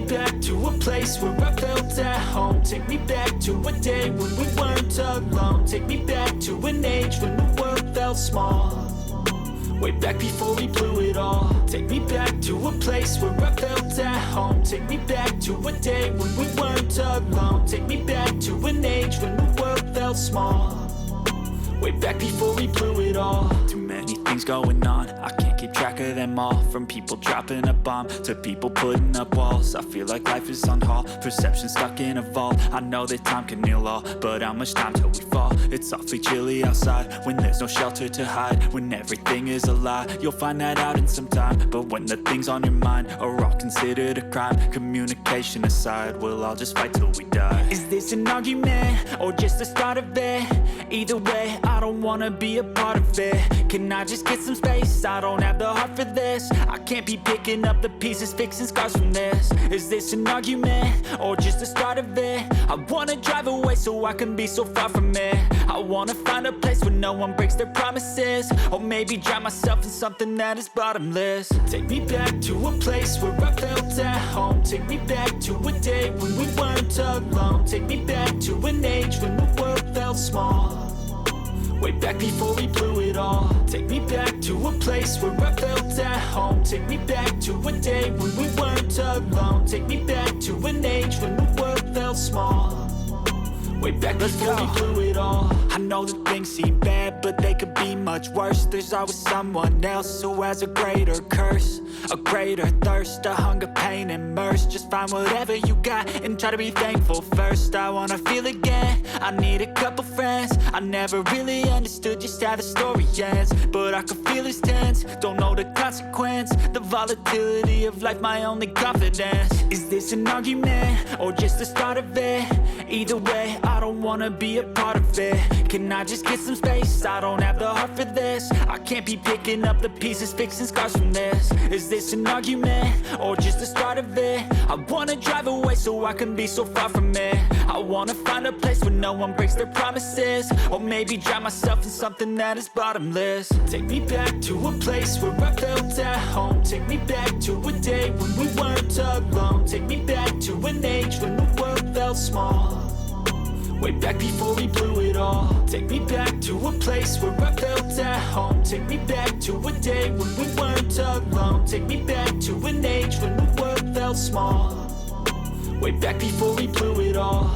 back to a place where I felt at home. Take me back to a day when we weren't alone. Take me back to an age when the world felt small. Way back before we blew it all. Take me back to a place where I felt at home. Take me back to a day when we weren't alone. Take me back to an age when the world felt small. Way back before we blew it all. Too many things going on, I can't keep track of them all. From people dropping a bomb to people putting up walls. I feel like life is on hold, perception stuck in a vault. I know that time can heal all, but how much time till we fall? It's awfully chilly outside when there's no shelter to hide. When everything is a lie, you'll find that out in some time. But when the things on your mind are all considered a crime, communication aside, we'll all just fight till we die. Is this an argument or just the start of it? Either way, I don't wanna be a part of it. Can I just get some space? I don't have the heart for this. I can't be picking up the pieces, fixing scars from this. Is this an argument or just the start of it? I wanna drive away so I can be so far from it. I wanna find a place where no one breaks their promises. Or maybe drown myself in something that is bottomless. Take me back to a place where I felt at home. Take me back to a day when we weren't alone. Take me back to an age when the world felt small. Way back before we blew it all. Take me back to a place where I felt at home. Take me back to a day when we weren't alone. Take me back to an age when the world felt small. Way back before we blew it all. I know that things seem bad, but they could be much worse. There's always someone else who has a greater curse, a greater thirst, a hunger, pain, and mercy. Just find whatever you got and try to be thankful first. I wanna feel again, I need a couple friends. I never really understood just how the story ends, but I can feel it's tense, don't know the consequence. The volatility of life, my only confidence. Is this an argument or just the start of it? Either way, I don't wanna be a part of it. Can I just get some space? I don't have the heart for this. I can't be picking up the pieces, fixing scars from this. Is this an argument or just the start of it? I wanna drive away so I can be so far from it. I wanna find a place where no one breaks their promises. Or maybe drown myself in something that is bottomless. Take me back to a place where I felt at home. Take me back to a day when we weren't alone. Take me back to an age when the world felt small. Way back before we blew it all. Take me back to a place where I felt at home. Take me back to a day when we weren't alone. Take me back to an age when the world felt small. Way back before we blew it all.